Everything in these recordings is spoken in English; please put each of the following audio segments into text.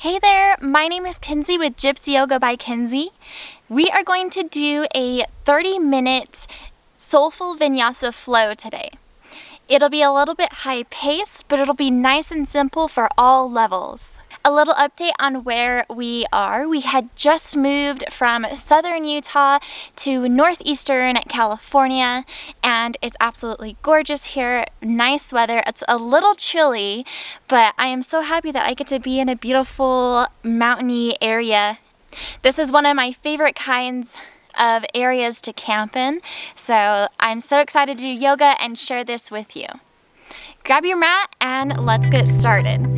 Hey there, my name is Kenzie with Gypsy Yoga by Kenzie. We are going to do a 30-minute Soulful Vinyasa flow today. It'll be a little bit high-paced, but it'll be nice and simple for all levels. A little update on where we are. We had just moved from southern Utah to northeastern California, and it's absolutely gorgeous here. Nice weather. It's a little chilly, but I am so happy that I get to be in a beautiful mountainy area. This is one of my favorite kinds of areas to camp in, so I'm so excited to do yoga and share this with you. Grab your mat and let's get started.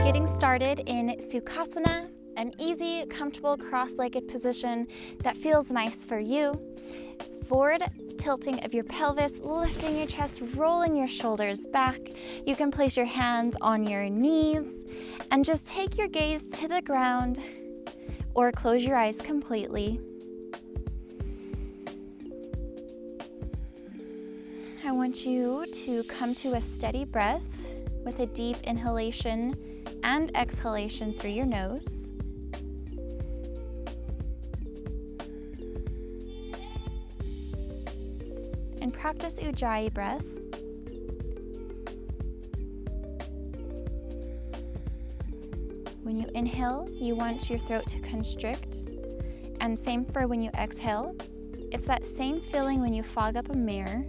Getting started in Sukhasana, an easy, comfortable cross-legged position that feels nice for you. Forward tilting of your pelvis, lifting your chest, rolling your shoulders back. You can place your hands on your knees and just take your gaze to the ground or close your eyes completely. I want you to come to a steady breath with a deep inhalation and exhalation through your nose. And practice Ujjayi breath. When you inhale, you want your throat to constrict, and same for when you exhale. It's that same feeling when you fog up a mirror.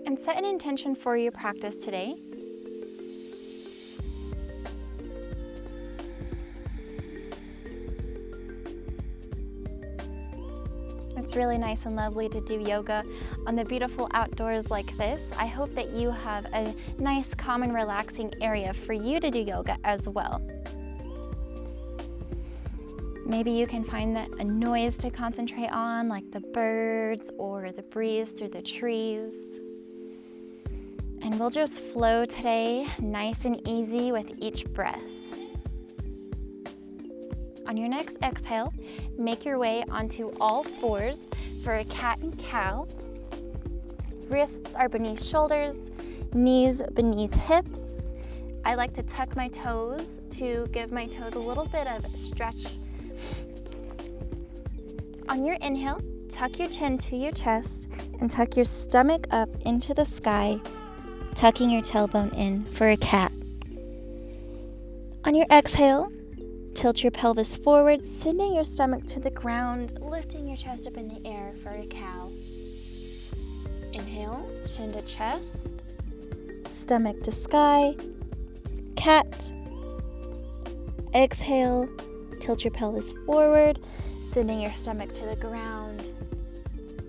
And set an intention for your practice today. It's really nice and lovely to do yoga on the beautiful outdoors like this. I hope that you have a nice, calm, and relaxing area for you to do yoga as well. Maybe you can find a noise to concentrate on, like the birds or the breeze through the trees. And we'll just flow today, nice and easy with each breath. On your next exhale, make your way onto all fours for a cat and cow. Wrists are beneath shoulders, knees beneath hips. I like to tuck my toes to give my toes a little bit of stretch. On your inhale, tuck your chin to your chest and tuck your stomach up into the sky, tucking your tailbone in for a cat. On your exhale, tilt your pelvis forward, sending your stomach to the ground, lifting your chest up in the air for a cow. Inhale, chin to chest, stomach to sky, cat. Exhale, tilt your pelvis forward, sending your stomach to the ground,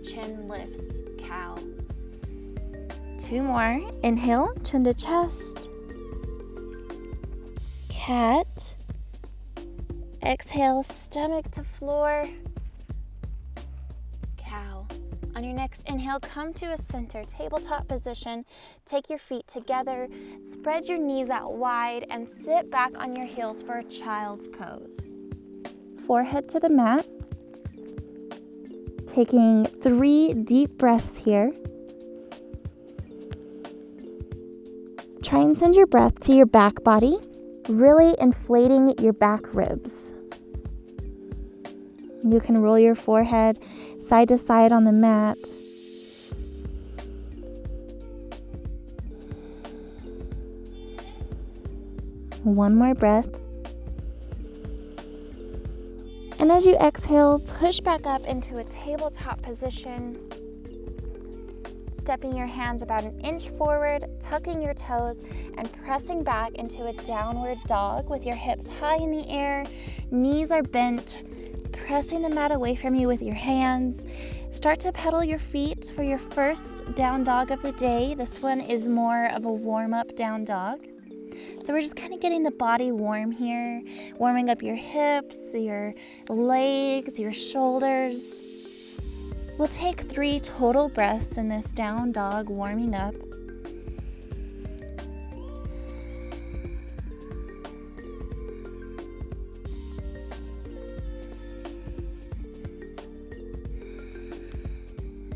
chin lifts, cow. Two more. Inhale, chin to chest, cat. Exhale, stomach to floor, cow. On your next inhale, come to a center tabletop position. Take your feet together, spread your knees out wide, and sit back on your heels for a child's pose. Forehead to the mat. Taking 3 deep breaths here. Try and send your breath to your back body, really inflating your back ribs. You can roll your forehead side to side on the mat. One more breath. And as you exhale, push back up into a tabletop position. Stepping your hands about 1 inch forward, tucking your toes, and pressing back into a downward dog with your hips high in the air, knees are bent, pressing the mat away from you with your hands. Start to pedal your feet for your first down dog of the day. This one is more of a warm-up down dog. So we're just kind of getting the body warm here, warming up your hips, your legs, your shoulders. We'll take 3 total breaths in this down dog, warming up.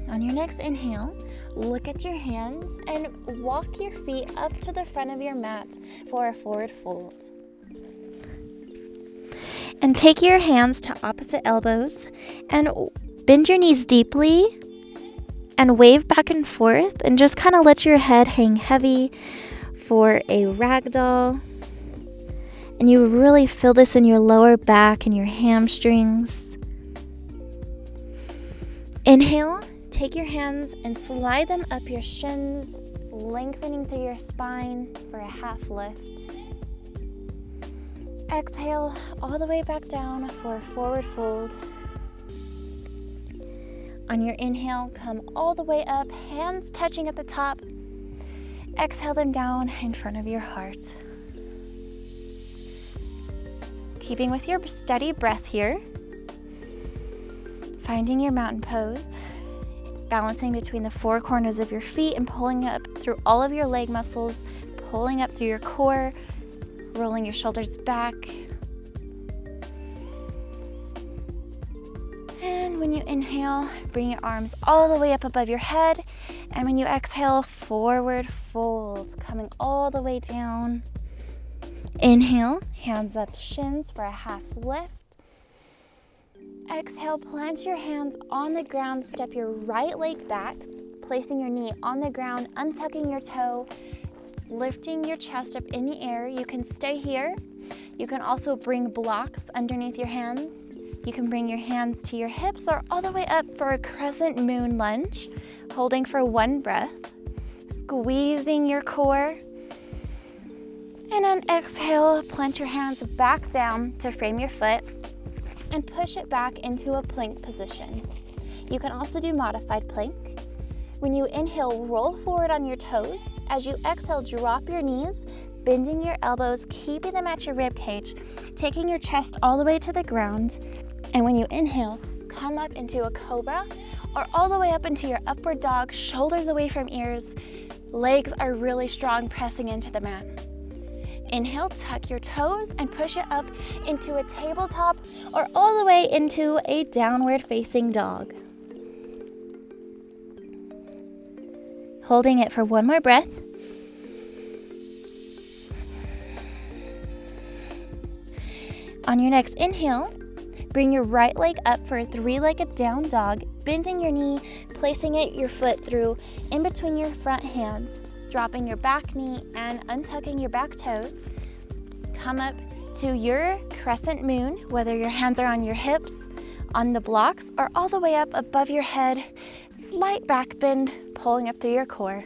On your next inhale, look at your hands and walk your feet up to the front of your mat for a forward fold. And take your hands to opposite elbows and bend your knees deeply and wave back and forth and just kind of let your head hang heavy for a ragdoll. And you really feel this in your lower back and your hamstrings. Inhale, take your hands and slide them up your shins, lengthening through your spine for a half lift. Exhale all the way back down for a forward fold. On your inhale, come all the way up, hands touching at the top. Exhale them down in front of your heart. Keeping with your steady breath here, finding your mountain pose, balancing between the 4 corners of your feet and pulling up through all of your leg muscles, pulling up through your core, rolling your shoulders back. And when you inhale, bring your arms all the way up above your head. And when you exhale, forward fold, coming all the way down. Inhale, hands up, shins for a half lift. Exhale, plant your hands on the ground, step your right leg back, placing your knee on the ground, untucking your toe, lifting your chest up in the air. You can stay here. You can also bring blocks underneath your hands. You can bring your hands to your hips or all the way up for a crescent moon lunge, holding for 1 breath, squeezing your core. And on exhale, plant your hands back down to frame your foot and push it back into a plank position. You can also do modified plank. When you inhale, roll forward on your toes. As you exhale, drop your knees, bending your elbows, keeping them at your rib cage, taking your chest all the way to the ground. And when you inhale, come up into a cobra or all the way up into your upward dog, shoulders away from ears. Legs are really strong, pressing into the mat. Inhale, tuck your toes and push it up into a tabletop or all the way into a downward facing dog. Holding it for 1 more breath. On your next inhale, bring your right leg up for a 3-legged down dog, bending your knee, placing your foot through in between your front hands, dropping your back knee and untucking your back toes. Come up to your crescent moon, whether your hands are on your hips, on the blocks, or all the way up above your head. Slight back bend, pulling up through your core.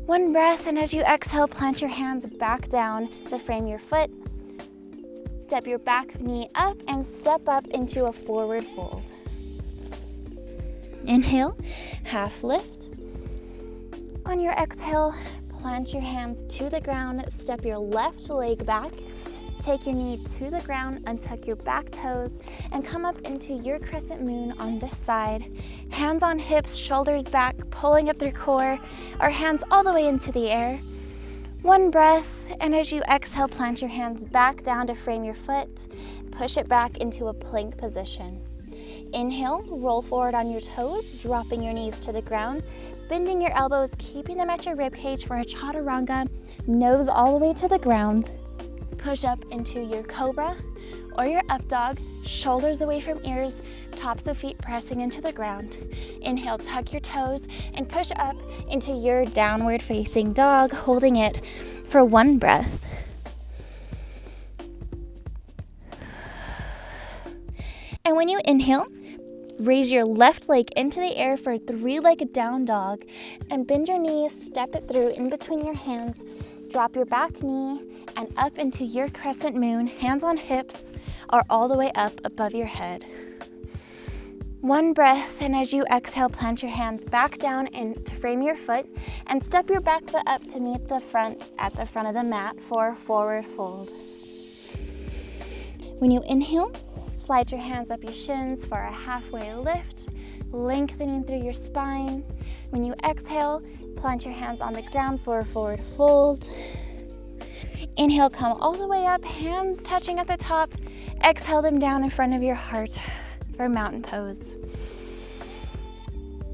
1 breath, and as you exhale, plant your hands back down to frame your foot. Step your back knee up and step up into a forward fold. Inhale, half lift. On your exhale, plant your hands to the ground, step your left leg back, take your knee to the ground, untuck your back toes, and come up into your crescent moon on this side. Hands on hips, shoulders back, pulling up through core, or hands all the way into the air. 1 breath, and as you exhale, plant your hands back down to frame your foot, push it back into a plank position. Inhale, roll forward on your toes, dropping your knees to the ground, bending your elbows, keeping them at your rib cage for a chaturanga, nose all the way to the ground. Push up into your cobra or your up dog, shoulders away from ears, tops of feet pressing into the ground. Inhale, tuck your toes and push up into your downward facing dog, holding it for 1 breath. And when you inhale, raise your left leg into the air for a 3-legged down dog and bend your knees, step it through in between your hands, drop your back knee and up into your crescent moon, hands on hips or all the way up above your head. 1 breath, and as you exhale, plant your hands back down and to frame your foot and step your back foot up to meet the front at the front of the mat for a forward fold. When you inhale, slide your hands up your shins for a halfway lift. lengthening through your spine. When you exhale, plant your hands on the ground for a forward fold. Inhale, come all the way up, hands touching at the top. Exhale them down in front of your heart for mountain pose.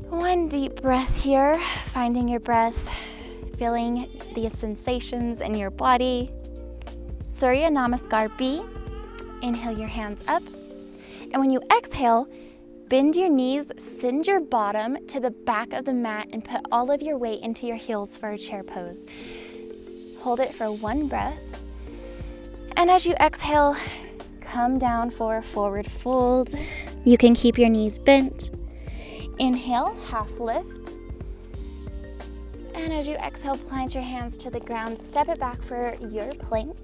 One deep breath here, finding your breath, feeling the sensations in your body. Surya Namaskar B. Inhale your hands up. And when you exhale, bend your knees, send your bottom to the back of the mat, and put all of your weight into your heels for a chair pose. Hold it for one breath. And as you exhale, come down for a forward fold. You can keep your knees bent. Inhale, half lift. And as you exhale, plant your hands to the ground. Step it back for your plank.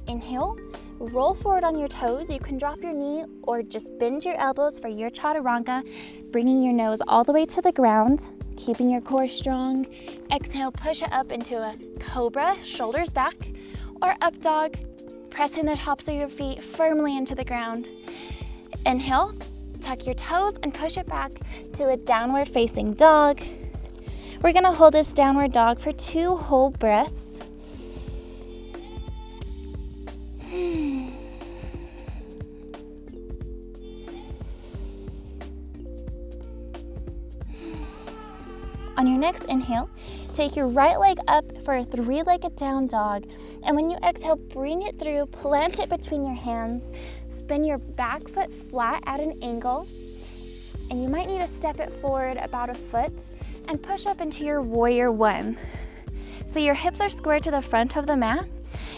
Inhale, roll forward on your toes. You can drop your knee or just bend your elbows for your chaturanga, bringing your nose all the way to the ground, keeping your core strong. Exhale, push it up into a cobra, shoulders back, or up dog, pressing the tops of your feet firmly into the ground. Inhale, tuck your toes and push it back to a downward facing dog. We're gonna hold this downward dog for 2 whole breaths. On your next inhale, take your right leg up for a 3-legged down dog. And when you exhale, bring it through, plant it between your hands, spin your back foot flat at an angle, and you might need to step it forward about a foot and push up into your warrior 1. So your hips are squared to the front of the mat,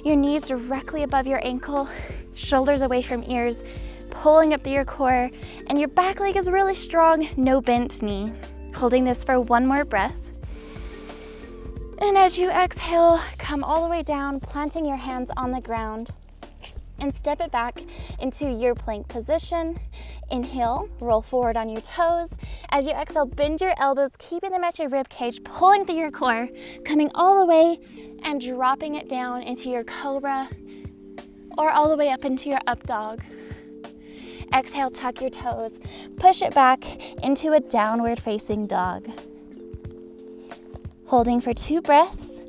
your knees directly above your ankle, shoulders away from ears, pulling up through your core, and your back leg is really strong, no bent knee. Holding this for 1 more breath. And as you exhale, come all the way down, planting your hands on the ground, and step it back into your plank position. Inhale, roll forward on your toes. As you exhale, bend your elbows, keeping them at your rib cage, pulling through your core, coming all the way and dropping it down into your cobra, or all the way up into your up dog. Exhale, tuck your toes, push it back into a downward facing dog. Holding for 2 breaths.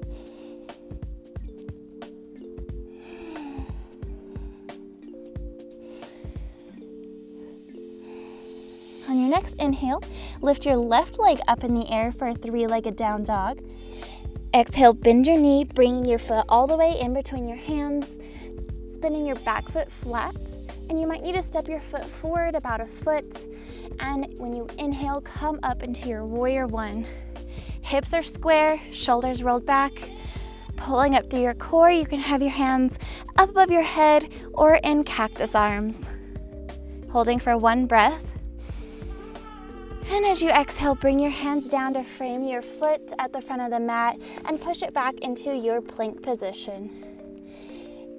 On your next inhale, lift your left leg up in the air for a 3-legged down dog. Exhale, bend your knee, bringing your foot all the way in between your hands, spinning your back foot flat. And you might need to step your foot forward about a foot. And when you inhale, come up into your warrior 1. Hips are square, shoulders rolled back, pulling up through your core. You can have your hands up above your head or in cactus arms. Holding for 1 breath. And as you exhale, bring your hands down to frame your foot at the front of the mat and push it back into your plank position.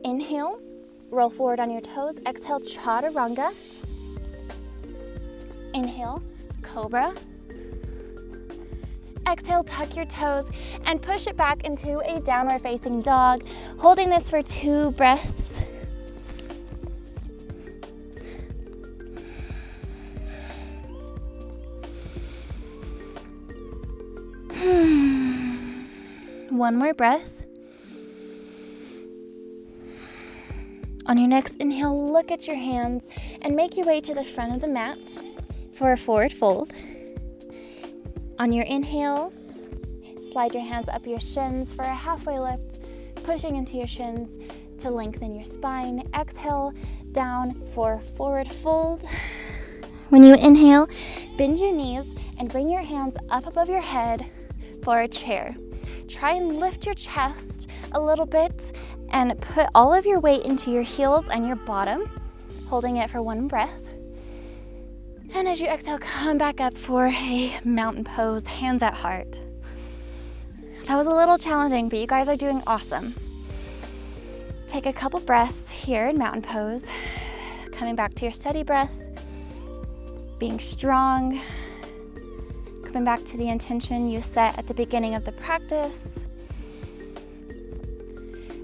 Inhale. Roll forward on your toes. Exhale, chaturanga. Inhale, cobra. Exhale, tuck your toes and push it back into a downward facing dog. Holding this for 2 breaths. One more breath. On your next inhale, look at your hands and make your way to the front of the mat for a forward fold. On your inhale, slide your hands up your shins for a halfway lift, pushing into your shins to lengthen your spine. Exhale, down for forward fold. When you inhale, bend your knees and bring your hands up above your head for a chair. Try and lift your chest a little bit and put all of your weight into your heels and your bottom, holding it for 1 breath. And as you exhale, come back up for a mountain pose, hands at heart. That was a little challenging, but you guys are doing awesome. Take a couple breaths here in mountain pose, coming back to your steady breath, being strong, coming back to the intention you set at the beginning of the practice.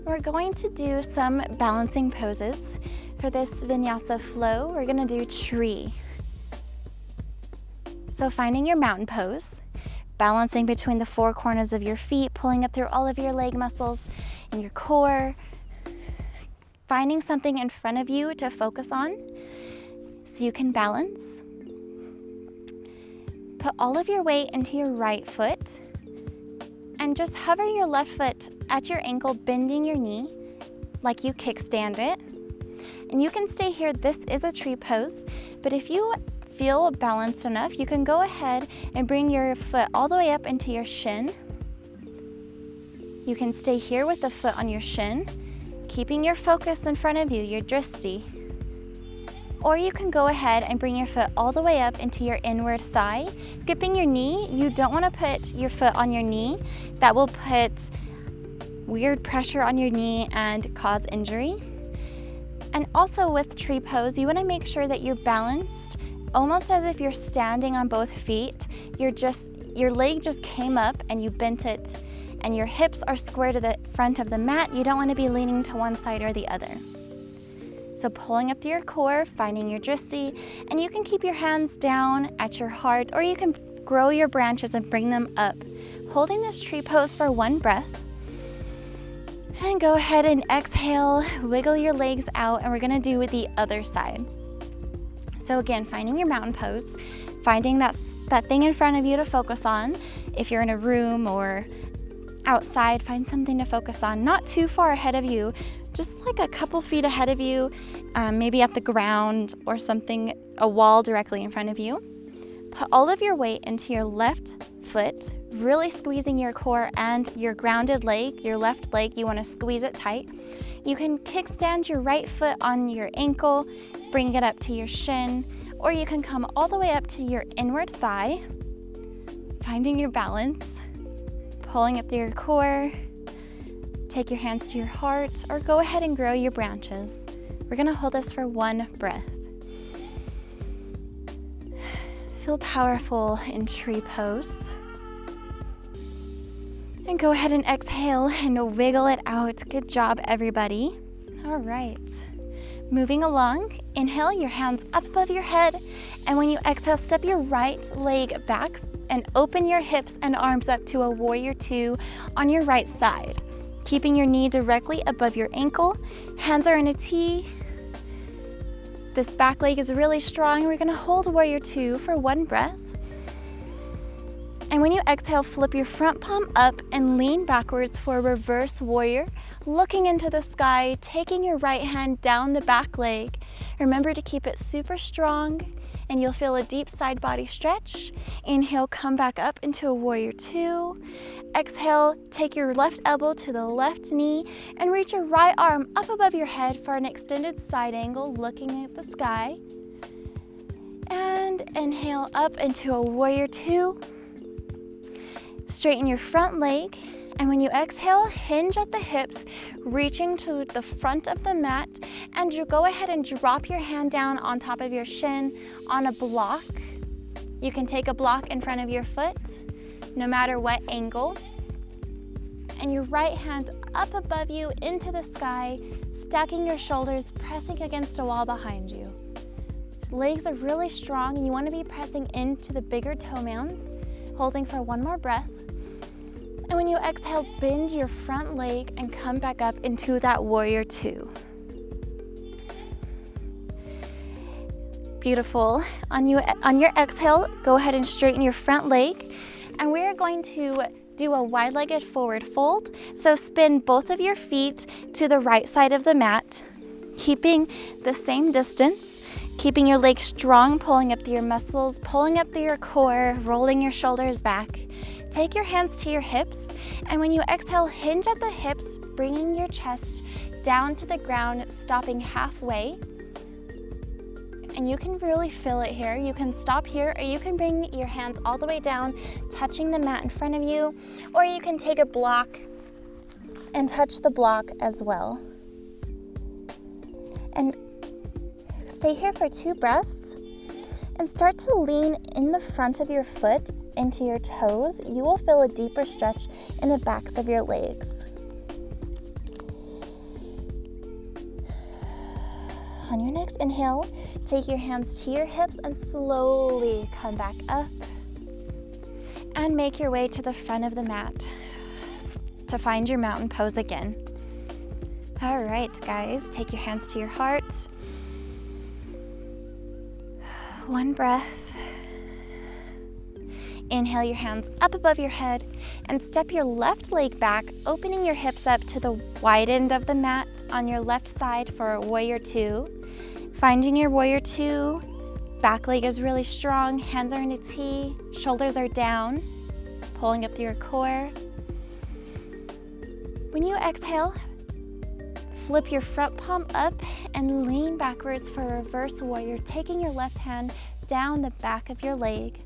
We're going to do some balancing poses. For this vinyasa flow, we're gonna do tree. So finding your mountain pose, balancing between the four corners of your feet, pulling up through all of your leg muscles and your core, finding something in front of you to focus on so you can balance. Put all of your weight into your right foot and just hover your left foot at your ankle, bending your knee like you kickstand it. And you can stay here. This is a tree pose, but if you feel balanced enough, you can go ahead and bring your foot all the way up into your shin. You can stay here with the foot on your shin, keeping your focus in front of you, your dristi. Or you can go ahead and bring your foot all the way up into your inward thigh. Skipping your knee, you don't want to put your foot on your knee. That will put weird pressure on your knee and cause injury. And also with tree pose, you want to make sure that you're balanced, almost as if you're standing on both feet. Your leg just came up and you bent it, and your hips are square to the front of the mat. You don't want to be leaning to one side or the other. So pulling up to your core, finding your dristi, and you can keep your hands down at your heart, or you can grow your branches and bring them up. Holding this tree pose for one breath. And go ahead and exhale, wiggle your legs out, and we're gonna do the other side. So again, finding your mountain pose, finding that thing in front of you to focus on. If you're in a room or outside, find something to focus on, not too far ahead of you, just like a couple feet ahead of you, maybe at the ground or something, a wall directly in front of you. Put all of your weight into your left foot, really squeezing your core and your grounded leg, your left leg, you want to squeeze it tight. You can kickstand your right foot on your ankle, bring it up to your shin, or you can come all the way up to your inward thigh, finding your balance, pulling up through your core. Take your hands to your heart, or go ahead and grow your branches. We're gonna hold this for one breath. Feel powerful in tree pose. And go ahead and exhale and wiggle it out. Good job, everybody. All right. Moving along, inhale, your hands up above your head. And when you exhale, step your right leg back and open your hips and arms up to a warrior two on your right side. Keeping your knee directly above your ankle. Hands are in a T. This back leg is really strong. We're gonna hold warrior two for one breath. And when you exhale, flip your front palm up and lean backwards for reverse warrior, looking into the sky, taking your right hand down the back leg. Remember to keep it super strong, and you'll feel a deep side body stretch. Inhale, come back up into a warrior two. Exhale, take your left elbow to the left knee and reach your right arm up above your head for an extended side angle, looking at the sky. And inhale up into a warrior two. Straighten your front leg, and when you exhale, hinge at the hips, reaching to the front of the mat, and you go ahead and drop your hand down on top of your shin on a block. You can take a block in front of your foot, no matter what angle, and your right hand up above you into the sky, stacking your shoulders, pressing against a wall behind you. Legs are really strong, and you want to be pressing into the bigger toe mounds, holding for one more breath. And when you exhale, bend your front leg and come back up into that warrior two. Beautiful. On your exhale, go ahead and straighten your front leg, and we're going to do a wide-legged forward fold. So spin both of your feet to the right side of the mat, keeping the same distance, keeping your legs strong, pulling up through your muscles, pulling up through your core, rolling your shoulders back. Take your hands to your hips, and when you exhale, hinge at the hips, bringing your chest down to the ground, stopping halfway. And you can really feel it here. You can stop here, or you can bring your hands all the way down, touching the mat in front of you, or you can take a block and touch the block as well. And stay here for 2 breaths, and start to lean in the front of your foot into your toes. You will feel a deeper stretch in the backs of your legs. On your next inhale, take your hands to your hips and slowly come back up. And make your way to the front of the mat to find your mountain pose again. All right, guys, take your hands to your heart. One breath. Inhale your hands up above your head and step your left leg back, opening your hips up to the wide end of the mat on your left side for warrior two. Finding your warrior two, back leg is really strong, hands are in a T, shoulders are down, pulling up through your core. When you exhale, flip your front palm up and lean backwards for a reverse warrior, taking your left hand down the back of your leg.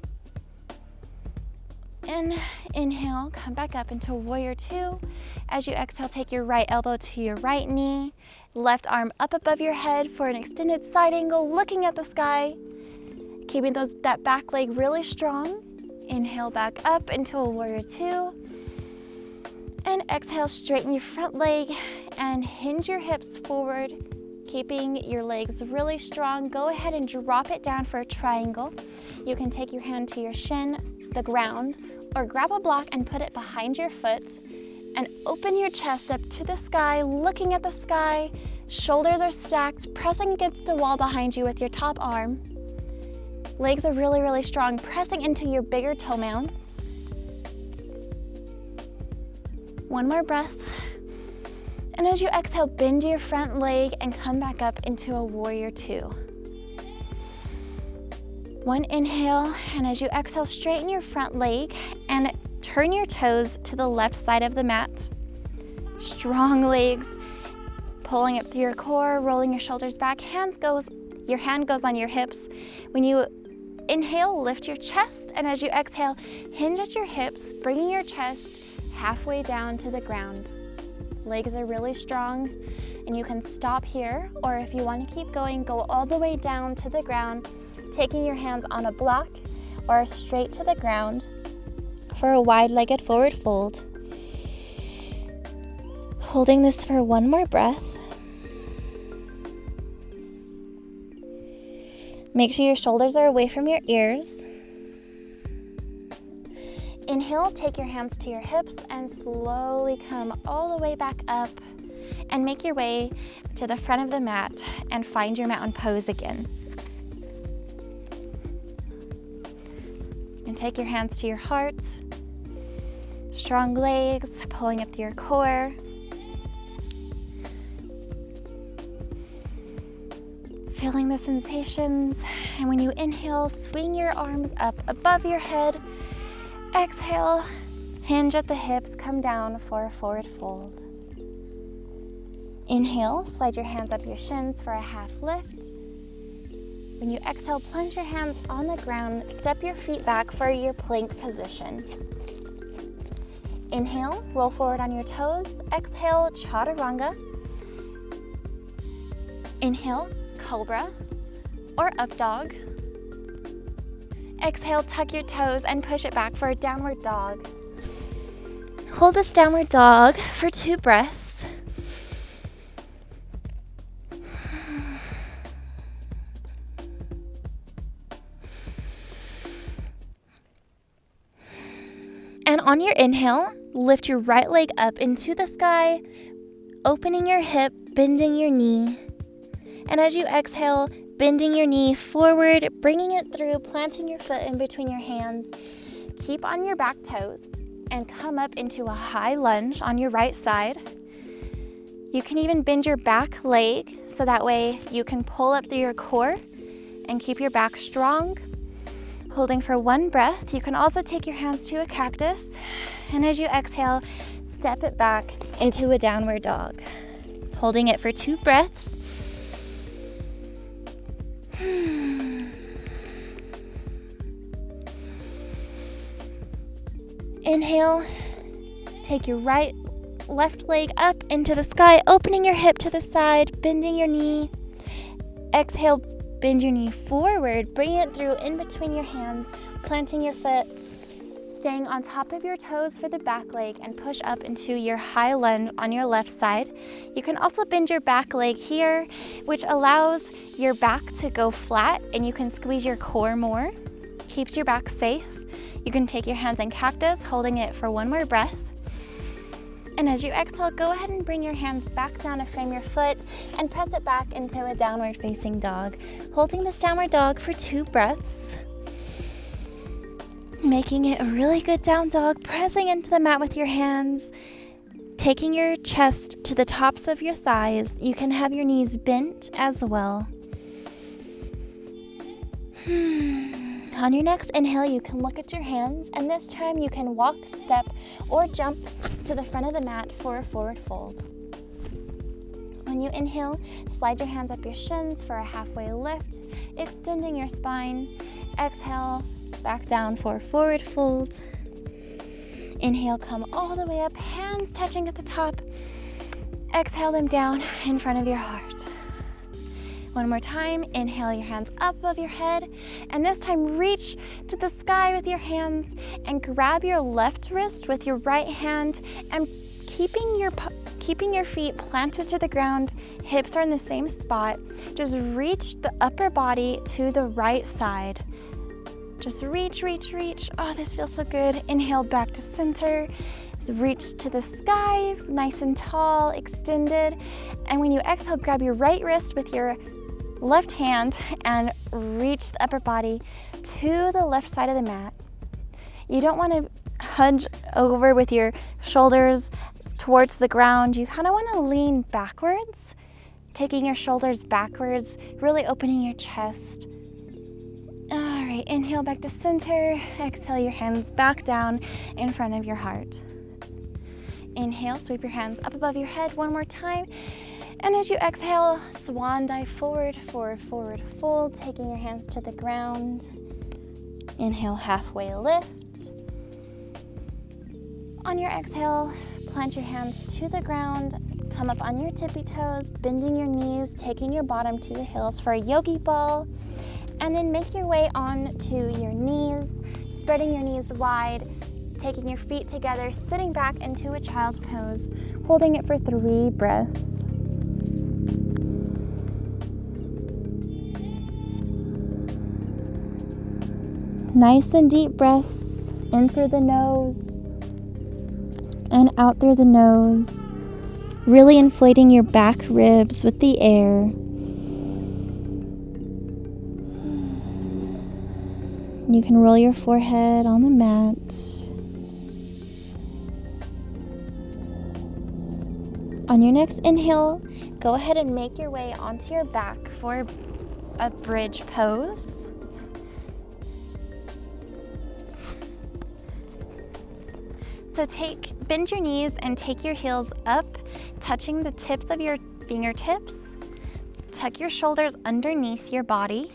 And inhale, come back up into warrior two. As you exhale, take your right elbow to your right knee, left arm up above your head for an extended side angle, looking at the sky, keeping that back leg really strong. Inhale back up into a warrior two. And exhale, straighten your front leg and hinge your hips forward, keeping your legs really strong. Go ahead and drop it down for a triangle. You can take your hand to your shin, the ground, or grab a block and put it behind your foot and open your chest up to the sky, looking at the sky. Shoulders are stacked, pressing against a wall behind you with your top arm. Legs are really, really strong, pressing into your bigger toe mounds. One more breath. And as you exhale, bend your front leg and come back up into a warrior two. One inhale, and as you exhale, straighten your front leg and turn your toes to the left side of the mat. Strong legs, pulling up through your core, rolling your shoulders back. Your hand goes on your hips. When you inhale, lift your chest, and as you exhale, hinge at your hips, bringing your chest halfway down to the ground. Legs are really strong, and you can stop here, or if you want to keep going, go all the way down to the ground, taking your hands on a block or straight to the ground for a wide-legged forward fold. Holding this for one more breath. Make sure your shoulders are away from your ears. Inhale, take your hands to your hips and slowly come all the way back up and make your way to the front of the mat and find your mountain pose again. And take your hands to your heart. Strong legs, pulling up through your core. Feeling the sensations. And when you inhale, swing your arms up above your head. Exhale, hinge at the hips, come down for a forward fold. Inhale, slide your hands up your shins for a half lift. When you exhale, plunge your hands on the ground, step your feet back for your plank position. Inhale, roll forward on your toes. Exhale, chaturanga. Inhale, cobra or up dog. Exhale, tuck your toes and push it back for a downward dog. Hold this downward dog for 2 breaths. And on your inhale, lift your right leg up into the sky, opening your hip, bending your knee. And as you exhale, bending your knee forward, bringing it through, planting your foot in between your hands. Keep on your back toes and come up into a high lunge on your right side. You can even bend your back leg so that way you can pull up through your core and keep your back strong. Holding for 1 breath. You can also take your hands to a cactus, and as you exhale, step it back into a downward dog. Holding it for 2 breaths. Inhale, take your left leg up into the sky, opening your hip to the side, bending your knee. Exhale, bend your knee forward, bring it through in between your hands, planting your foot, staying on top of your toes for the back leg and push up into your high lunge on your left side. You can also bend your back leg here, which allows your back to go flat and you can squeeze your core more. Keeps your back safe. You can take your hands in cactus, holding it for one more breath. And as you exhale, go ahead and bring your hands back down to frame your foot and press it back into a downward facing dog. Holding this downward dog for 2 breaths. Making it a really good down dog, pressing into the mat with your hands. Taking your chest to the tops of your thighs. You can have your knees bent as well. On your next inhale, you can look at your hands, and this time you can walk, step, or jump to the front of the mat for a forward fold. When you inhale, slide your hands up your shins for a halfway lift, extending your spine. Exhale, back down for a forward fold. Inhale, come all the way up, hands touching at the top. Exhale them down in front of your heart. One more time, inhale your hands up above your head, and this time reach to the sky with your hands and grab your left wrist with your right hand, and keeping your feet planted to the ground, hips are in the same spot. Just reach the upper body to the right side. Just reach, reach, reach. Oh, this feels so good. Inhale back to center. So reach to the sky, nice and tall, extended. And when you exhale, grab your right wrist with your left hand and reach the upper body to the left side of the mat. You don't want to hunch over with your shoulders towards the ground. You kind of want to lean backwards, taking your shoulders backwards, really opening your chest. All right, inhale back to center. Exhale your hands back down in front of your heart. Inhale, sweep your hands up above your head one more time. And as you exhale, swan dive forward for a forward fold, taking your hands to the ground. Inhale, halfway lift. On your exhale, plant your hands to the ground, come up on your tippy toes, bending your knees, taking your bottom to your heels for a yogi ball, and then make your way on to your knees, spreading your knees wide, taking your feet together, sitting back into a child's pose, holding it for 3 breaths. Nice and deep breaths in through the nose and out through the nose, really inflating your back ribs with the air. You can roll your forehead on the mat. On your next inhale, go ahead and make your way onto your back for a bridge pose. So bend your knees and take your heels up, touching the tips of your fingertips. Tuck your shoulders underneath your body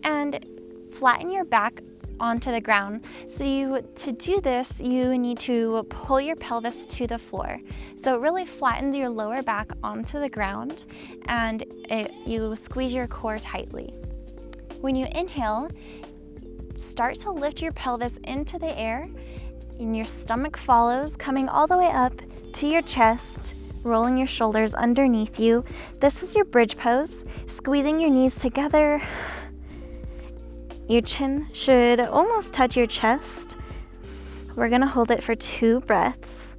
and flatten your back onto the ground. So to do this, you need to pull your pelvis to the floor. So it really flattens your lower back onto the ground, and you squeeze your core tightly. When you inhale, start to lift your pelvis into the air, and your stomach follows, coming all the way up to your chest, rolling your shoulders underneath you. This is your bridge pose, squeezing your knees together. Your chin should almost touch your chest. We're gonna hold it for 2 breaths.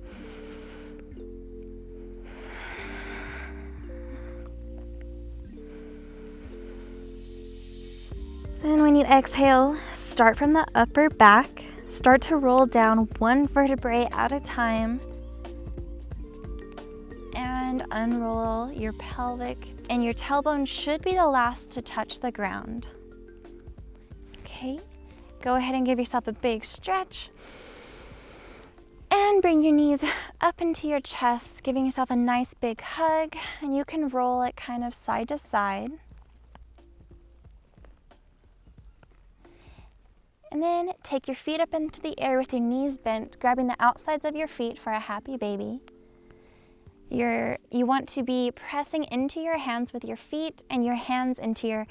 And when you exhale, start from the upper back. Start to roll down 1 vertebrae at a time. And unroll your pelvic, and your tailbone should be the last to touch the ground. Okay, go ahead and give yourself a big stretch. And bring your knees up into your chest, giving yourself a nice big hug, and you can roll it kind of side to side. And then take your feet up into the air with your knees bent, grabbing the outsides of your feet for a happy baby. You want to be pressing into your hands with your feet and your hands into your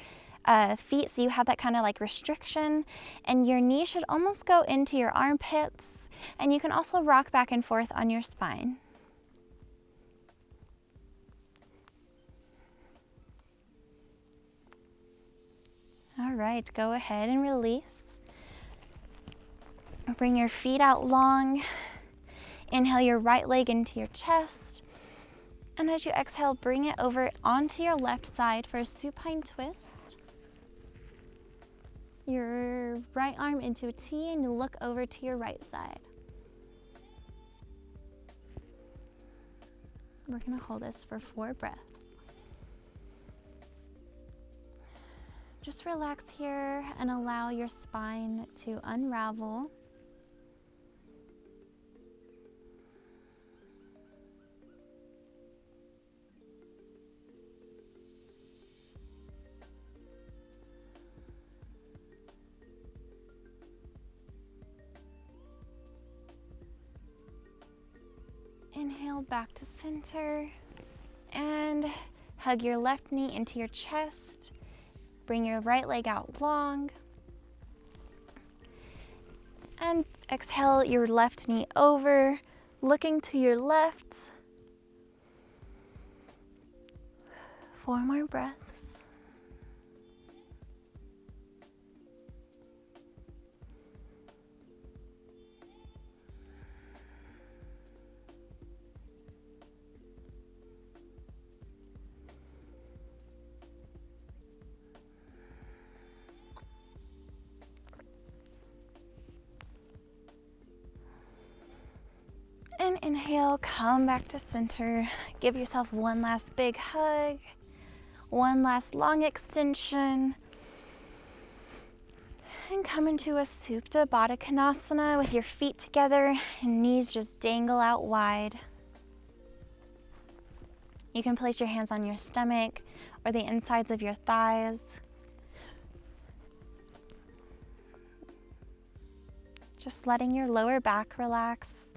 feet so you have that kind of like restriction, and your knee should almost go into your armpits, and you can also rock back and forth on your spine. All right, go ahead and release. Bring your feet out long. Inhale your right leg into your chest. And as you exhale, bring it over onto your left side for a supine twist. Your right arm into a T, and you look over to your right side. We're gonna hold this for 4 breaths. Just relax here and allow your spine to unravel. Inhale back to center and hug your left knee into your chest. Bring your right leg out long. And exhale your left knee over, looking to your left. 4 more breaths. And inhale, come back to center. Give yourself one last big hug, one last long extension. And come into a Supta Baddha Konasana with your feet together and knees just dangle out wide. You can place your hands on your stomach or the insides of your thighs. Just letting your lower back relax.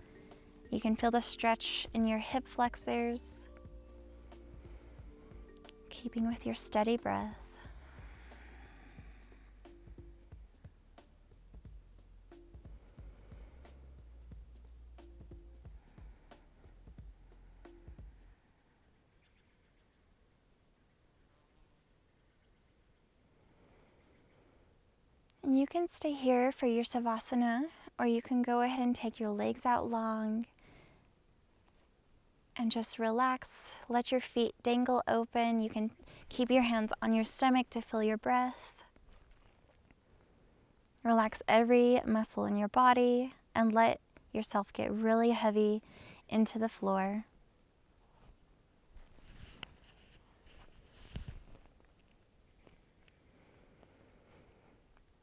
You can feel the stretch in your hip flexors, keeping with your steady breath. And you can stay here for your Savasana, or you can go ahead and take your legs out long and just relax. Let your feet dangle open. You can keep your hands on your stomach to feel your breath. Relax every muscle in your body and let yourself get really heavy into the floor.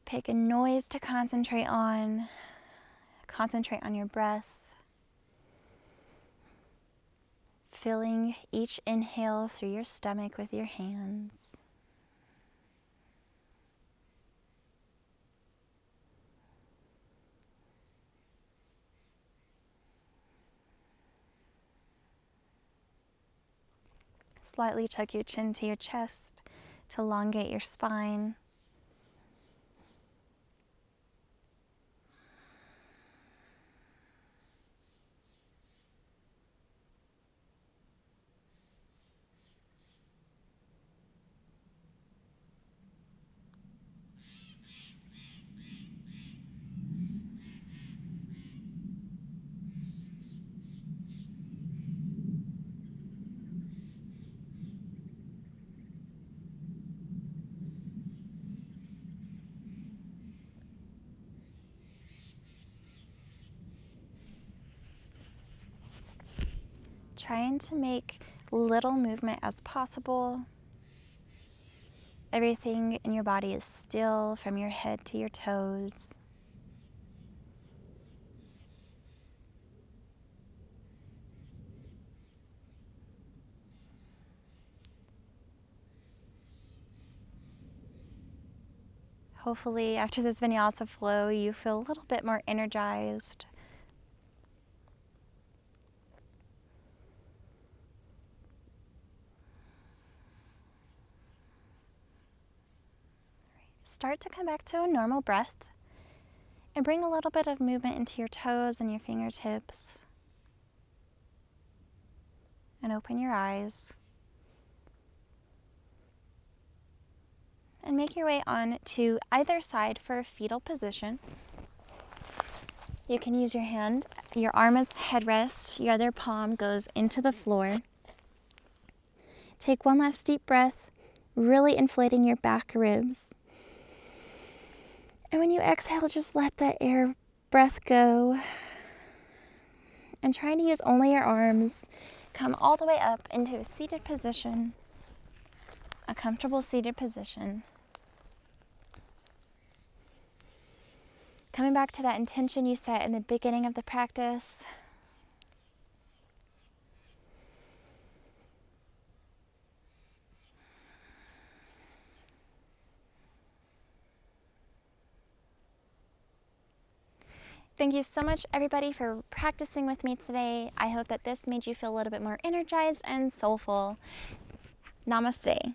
Pick a noise to concentrate on. Concentrate on your breath. Filling each inhale through your stomach with your hands. Slightly tuck your chin to your chest to elongate your spine. Trying to make little movement as possible. Everything in your body is still from your head to your toes. Hopefully, after this vinyasa flow, you feel a little bit more energized. start to come back to a normal breath and bring a little bit of movement into your toes and your fingertips. And open your eyes. And make your way on to either side for a fetal position. You can use your arm as headrest, your other palm goes into the floor. Take one last deep breath, really inflating your back ribs. And when you exhale, just let that air breath go. And trying to use only your arms, come all the way up into a seated position, a comfortable seated position. Coming back to that intention you set in the beginning of the practice. Thank you so much, everybody, for practicing with me today. I hope that this made you feel a little bit more energized and soulful. Namaste.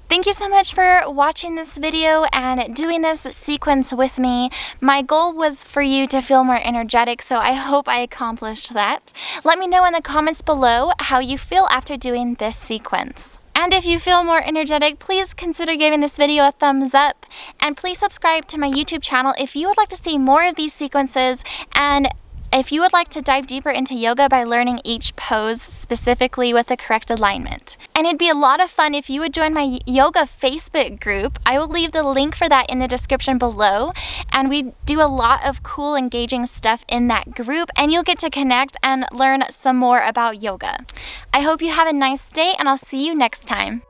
Thank you so much for watching this video and doing this sequence with me. My goal was for you to feel more energetic, so I hope I accomplished that. Let me know in the comments below how you feel after doing this sequence. And if you feel more energetic, please consider giving this video a thumbs up. And please subscribe to my YouTube channel if you would like to see more of these sequences, and if you would like to dive deeper into yoga by learning each pose specifically with the correct alignment. And it'd be a lot of fun if you would join my yoga Facebook group. I will leave the link for that in the description below. And we do a lot of cool, engaging stuff in that group, and you'll get to connect and learn some more about yoga. I hope you have a nice day, and I'll see you next time.